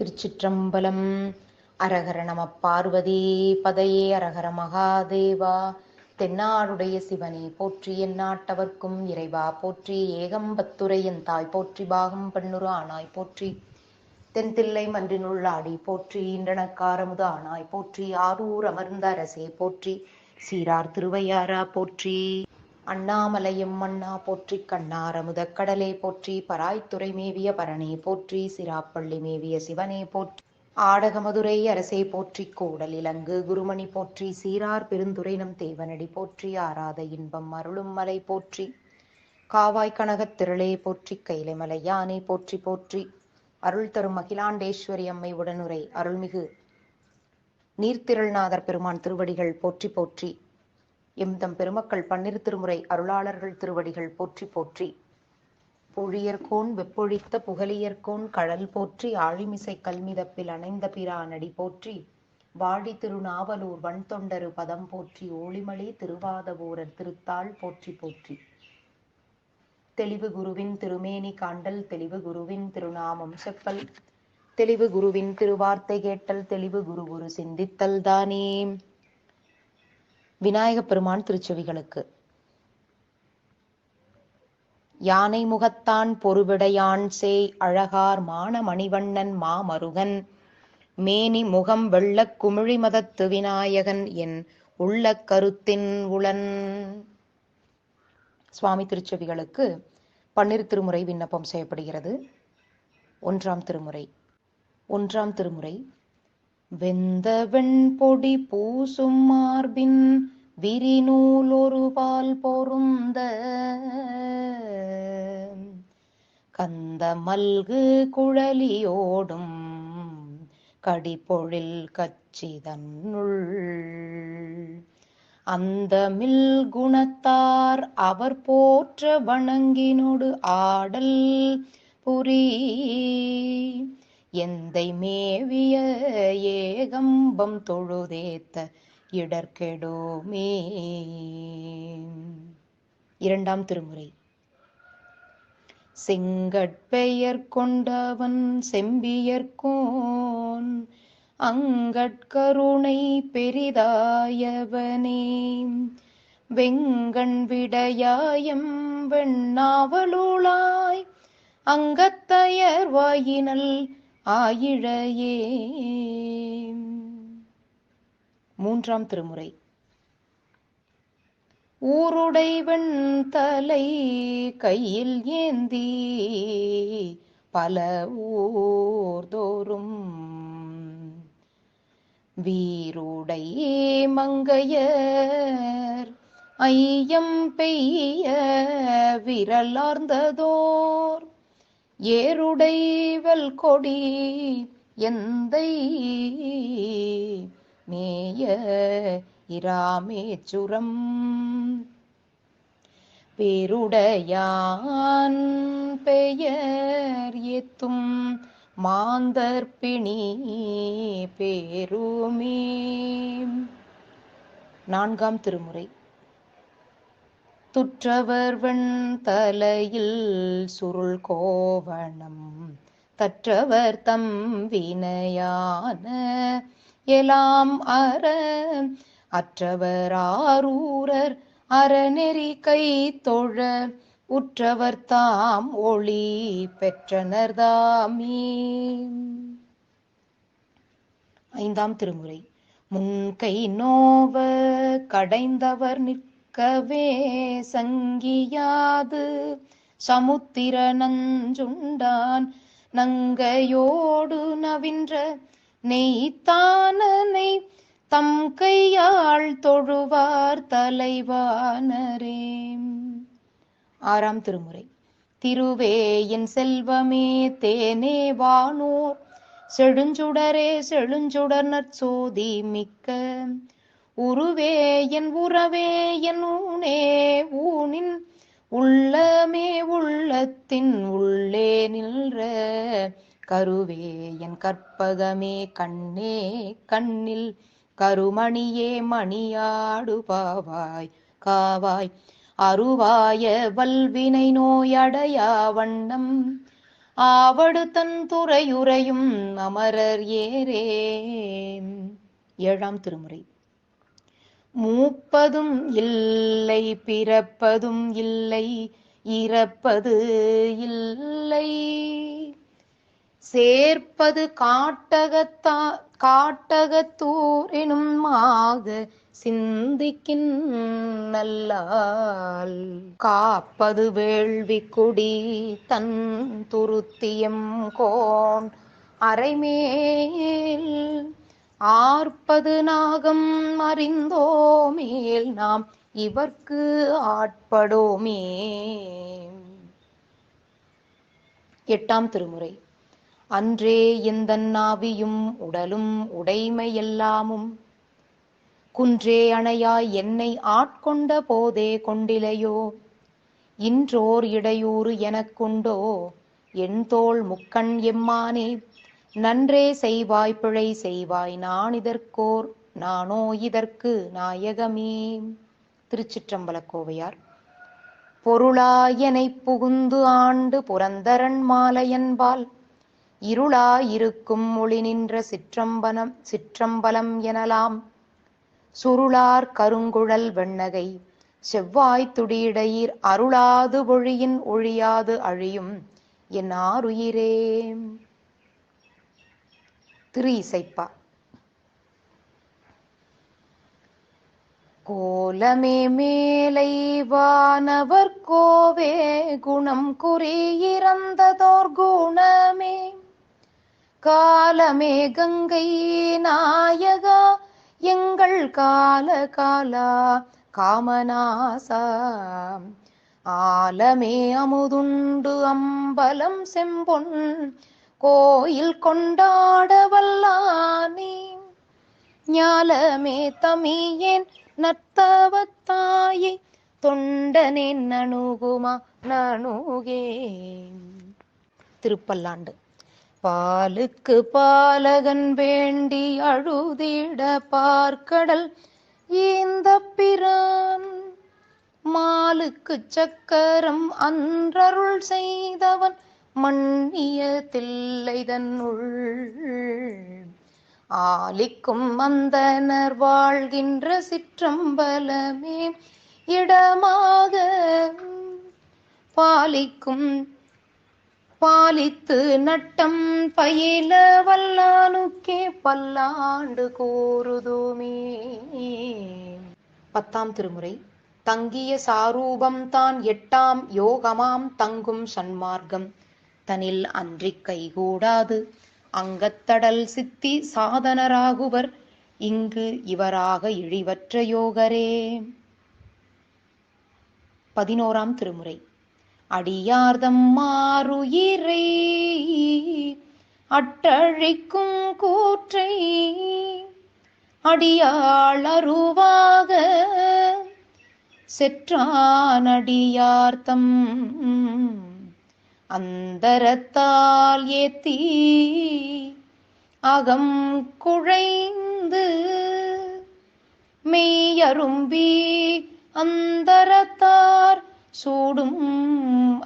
திருச்சிற்றம்பலம். அரகர நம பார்வதி பதையே அரகர மகாதேவா. தென்னாடுடைய சிவனே போற்றி, எந்நாட்டவர்க்கும் இறைவா போற்றி, ஏகம்பத்துரை என் தாய் போற்றி, பாகம் பெண்ணுரு ஆனாய் போற்றி, தென்தில்லை மன்றினுள்ளாடி போற்றி, இன்றனக்காரமுது ஆனாய் போற்றி, ஆரூர் அமர்ந்த அரசே போற்றி, சீரார் திருவையாரா போற்றி, அண்ணாமலையும் மன்னா போற்றி, கண்ணாரமுத கடலே போற்றி, பராய்த்துறை மேவிய பரணே போற்றி, சிராப்பள்ளி மேவிய சிவனே போற்றி, ஆடகமதுரை அரசே போற்றி, கூடல் இலங்கு குருமணி போற்றி, சீரார் பெருந்துரை நம் தேவனடி போற்றி, ஆராத இன்பம் அருளும் மலை போற்றி, காவாய் கனகத் திரளே போற்றி, கைலை மலையானே போற்றி போற்றி, அருள் தரும் அகிலாண்டேஸ்வரி அம்மை உடனுரை அருள்மிகு நீர்த்திரள்நாதர் பெருமான் திருவடிகள் போற்றி போற்றி, எம்தம் பெருமக்கள் பன்னிரு திருமுறை அருளாளர்கள் திருவடிகள் போற்றி போற்றி, பொழியர்கோன் வெப்பொழித்த புகழியர்கோன் கழல் போற்றி, ஆழிமிசை கல்மிதப்பில் அணைந்த பிரானடி போற்றி, வாழி திருநாவலூர் வன்தொண்டரு பதம் போற்றி, ஓளிமலி திருவாதவூரர் திருத்தாள் போற்றி போற்றி, தெளிவு குருவின் திருமேனி காண்டல், தெளிவு குருவின் திருநாமம் செப்பல், தெளிவு குருவின் திருவார்த்தை கேட்டல், தெளிவு குரு குரு சிந்தித்தல் தானே. விநாயகப் பெருமான் திருச்செவிகளுக்கு. யானை முகத்தான் பொறுவிடையான் சேய் அழகார் மான மணிவண்ணன் மாமருகன், மேனி முகம் வெள்ளக் குமிழி மதத்து விநாயகன் என் உள்ள கருத்தின் உளன். சுவாமி திருச்செவிகளுக்கு பன்னிரு திருமுறை விண்ணப்பம் செய்யப்படுகிறது. ஒன்றாம் திருமுறை. வெந்த வெண்பொடி பூசும் மார்பின் விரிநூல் ஒரு பால் பொருந்த, கந்த மல்கு குழலியோடும் கடிபொழில் கச்சிதன்னுள், அந்த மில் குணத்தார் அவர் போற்ற வணங்கினொடு ஆடல் புரி, எந்தை மேவிய ஏகம்பம் தொழுதேத்த இடர்கெடுமே. இரண்டாம் திருமுறை. செங்கட்பெயர் கொண்டவன் செம்பியர்கோன் அங்கட்கருணை பெரிதாயவனே, வெங்கண் விடையாயம் வெண்ணாவலுளாய் அங்கத்தயர் வாயினல் ஆயிழையே. மூன்றாம் திருமுறை. ஊருடை வெண்தலை கையில் ஏந்தி பல ஊர்தோறும், வீருடை மங்கையர் ஐயம் பெய்ய விரலார்ந்ததோர், ஏருடை வெல்கொடி எந்தை மேய இராமேச்சுரம், பேருடையான் பெயர் ஏத்தும் மாந்தர்பிணி பேருமே. நான்காம் திருமுறை. துற்றவர் வெண்தலையில் சுருள் கோவணம், தற்றவர் தம் வினையான எலாம் அற, அற்றவர் ஆரூரர் அறநெறி கை தொழ, உற்றவர் தாம் ஒளி பெற்றனர் தாமே. ஐந்தாம் திருமுறை. முன்கை நோவ கடைந்தவர் நிற்கவே சங்கியாது, சமுத்திர நஞ்சுண்டான் நங்கையோடு நவின்ற நெய்த்தானனை, தம் கையாள் தொழுவார் தலைவானரே. ஆறாம் திருமுறை. திருவே என் செல்வமே தேனே வானோர் செழுஞ்சுடரே செழுஞ்சுடர் நற்சோதி மிக்க, உருவே என் உறவே என் ஊனே ஊனின் உள்ளமே உள்ளத்தின் உள்ளே நின்ற, கருவே என் கற்பகமே கண்ணே கண்ணில் கருமணியே மணியாடு பாவாய் காவாய், அருவாய வல்வினை நோயடையா வண்ணம் ஆவடு தன் துறையுறையும் அமரர் ஏரே. ஏழாம் திருமுறை. மூப்பதும் இல்லை பிறப்பதும் இல்லை இறப்பது இல்லை, சேர்ப்பது காட்டகத்தூரெனும் மாக சிந்திக்கின் நல்லால், காப்பது வேள்வி குடி தன் துருத்தியம் கோன் அரைமேல், ஆர்ப்பது நாகம் அறிந்தோமேல் நாம் இவர்க்கு ஆட்படோமே. எட்டாம் திருமுறை. அன்றே எந்தன் நாவியும் உடலும் உடைமையெல்லாமும், குன்றே அணையாய் என்னை ஆட்கொண்ட போதே கொண்டிலையோ, இன்றோர் இடையூறு எனக்குண்டோ என் தோள் முக்கண் எம்மானே, நன்றே செய்வாய் பிழை செய்வாய் நானோ இதற்கு நாயகமே. திருச்சிற்றம்பலக்கோவையார். பொருளாயனை புகுந்து ஆண்டு புரந்தரன் மாலையன்பால், இருளாயிருக்கும் ஒளி நின்ற சிற்றம்பலம் எனலாம், சுருளார் கருங்குழல் வெண்ணகை செவ்வாய் துடியிடையீர், அருளாது பொழியின் ஒழியாது அழியும் என் ஆருயிரே. திரு இசைப்பா. கோலமே மேலை வானவர் கோவே குணம் குறி இறந்ததோர் குணமே, காலமே கங்கை நாயகா எங்கள் காலா காமநாசா, ஆலமே அமுதுண்டு அம்பலம் செம்பொன் கோயில் கொண்டாட வல்லானே, ஞாலமே தமியேன் நத்தவத்தாயை தொண்டனேன் நணுகுமா நணுகே. திருப்பல்லாண்டு. பாலுக்கு பாலகன் வேண்டி அழுதிட பார்க்கடல் இந்த பிரான், மாலுக்கு சக்கரம் அன்றருள் செய்தவன் மன்னிய தில்லை தன்னுள், ஆலிக்கும் அந்தனர் வாழ்கின்ற சிற்றம்பலமே இடமாக, பாலித்து நட்டம் பயில வல்லானுக்கே பல்லாண்டு கூறுதுமே. பத்தாம் திருமுறை. தங்கிய சாரூபம் தான் எட்டாம் யோகமாம் தங்கும் சன்மார்க்கம் தனில் அன்றிக் கைகூடாது, அங்கத்தடல் சித்தி சாதனராகுவர் இங்கு இவராக இழிவற்ற யோகரே. 11ஆம் திருமுறை. அடியார்தம் மாறுயிரை அட்டழிக்கும் கூற்றை, அடியாள் அருவாக செற்றானடியார்த்தம் அந்தரத்தால் ஏத்தி அகம் குழைந்து, மெய்யரும்பி அந்தரத்தார் சூடும்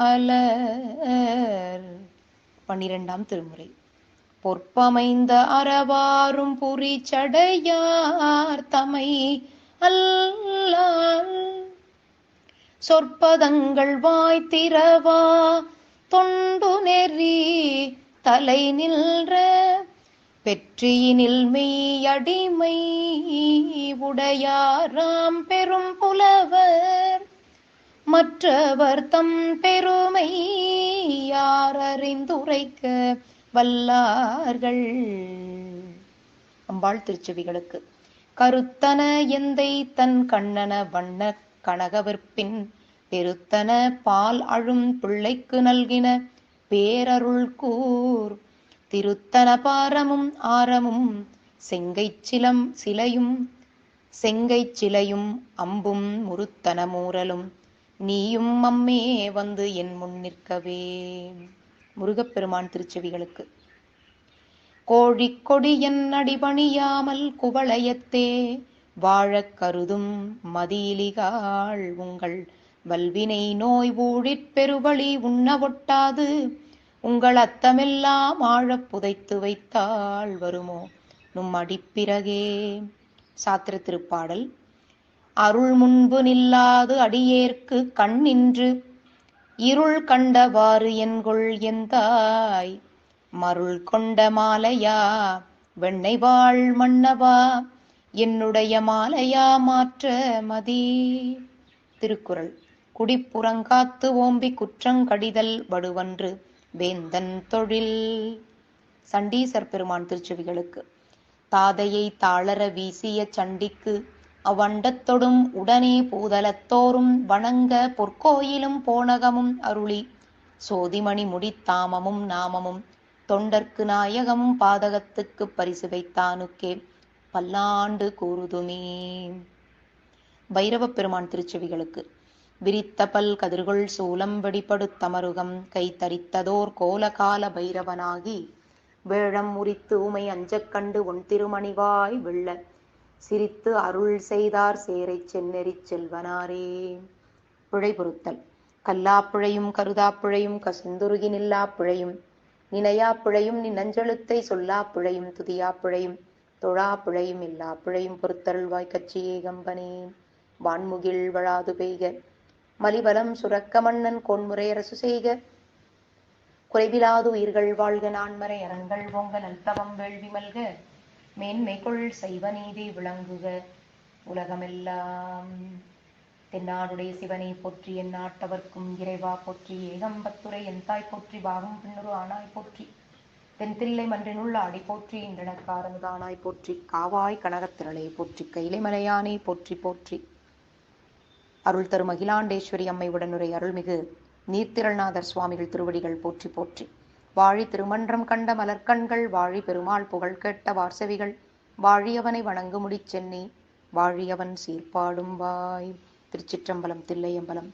அலர். 12ஆம் திருமுறை. பொற்பமைந்த அறவாரும் புரி சடையார் தமை அல்லால், சொற்பதங்கள் வாய்த்திரவா தொண்டு நெறி தலை நின்ற, பெற்றியினில் மெய்யடிமை உடையாராம் பெரும் புலவர், மற்றவர் தம் பெருமை யார் அறிந்துரைக்க வல்லார்கள். அம்பாள் திருச்செவிகளுக்கு. கருத்தன எந்தை தன் கண்ணன வண்ண கனகவிற்பின், பெருத்தன பால் அழும் பிள்ளைக்கு நல்கின பேரருள் கூர், திருத்தன பாரமும் ஆரமும் செங்கை சிலையும் அம்பும் முருத்தன மூரலும், நீயும் அம்மே வந்து என் முன் நிற்கவே. முருகப்பெருமான் திருச்செவிகளுக்கு. கோழிக்கொடியன் அடிபணியாமல் குவளையத்தே வாழக் கருதும் மதியிலிகாள், உங்கள் வல்வினை நோய் ஊழிற் பெருவழி உண்ண ஒட்டாது உங்கள் அத்தமெல்லாம் ஆழப் புதைத்து வைத்தால் வருமோ நும் அடிப்பிறகே. சாத்திர திருப்பாடல். அருள் முன்பு நில்லாது அடியேற்கு கண் நின்று இருள் கண்டவாறு என்கொள் எந்தாய். மருள் கொண்ட மாலையா வெண்ணை வாழ் மன்னவா என்னுடைய மாலையா மாற்ற மதி. திருக்குறள். குடிப்புறங்காத்து ஓம்பி குற்றங்கடிதல் வடுவன்று வேந்தன் தொழில். சண்டீசர் பெருமான் திருச்செவிகளுக்கு. தாதையை தாளர வீசிய சண்டிக்கு அவ்வண்டத்தொடும் உடனே பூதலத்தோறும் வணங்க பொற்கோயிலும் போனகமும் அருளி சோதிமணி முடித்தாமமும் நாமமும் தொண்டர்க்கு நாயகமும் பாதகத்துக்கு பரிசு வைத்தானுக்கே பல்லாண்டு கூறுதுமே. பைரவப் பெருமான் திருச்செவிகளுக்கு. விரித்த பல் கதிர்கொள் சூலம் வெடிபடுத்தமருகம் கை தரித்ததோர் கோலகால பைரவனாகி வேழம் உரித்து உமை அஞ்சக் கண்டு ஒன் திருமணிவாய் வெள்ள சிரித்து அருள் செய்தார் சேரைச் செந்நெறிச் செல்வனாரே. பிழை பொறுத்தல். கல்லாப்பிழையும் கருதாப்பிழையும் கசிந்துருகி நில்லாப்பிழையும் நினையாப்பிழையும் நீ நஞ்செழுத்தை சொல்லாப்பிழையும் துதியாப்பிழையும் தொழாப்பிழையும் இல்லாப்பிழையும் பொறுத்தருள்வாய் கச்சி ஏகம்பனே. வான்முகில் வழாது பெய்க மலிபலம் சுரக்க மன்னன் கோன்முறையரசு செய்க குறைவிலாது உயிர்கள் வாழ்க நான்மறை அரண்கள் ஓங்க நல்தவம் வேள்வி மல்க மேன்மைக்குள் சைவ நீதி விளங்குக உலகமெல்லாம். தென்னாடுடைய சிவனை போற்றி எந்நாட்டவர்க்கும் இறைவா போற்றி ஏகம்பத்துரை எந்தாய் போற்றி பாகம் பின்னொரு ஆனாய் போற்றி தென்தில்லை மன்றினுள்ள அடி போற்றி இன்றனக்காரமுதானாய் போற்றி காவாய் கனகத்திரளை போற்றி கைலை மலையானே போற்றி போற்றி. அருள் தரும் அகிலாண்டேஸ்வரி அம்மை உடனுரை அருள்மிகு நீர்த்திரள்நாதர் சுவாமிகள் திருவடிகள் போற்றி போற்றி. வாழி திருமன்றம் கண்ட மலர்கண்கள் வாழி பெருமாள் புகழ் கேட்ட வார்சவிகள் வாழியவனை வணங்குமுடி சென்னி வாழியவன் சீர்பாடும் வாய். திருச்சிற்றம்பலம். தில்லையம்பலம்.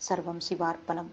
சர்வம் சிவார்ப்பணம்.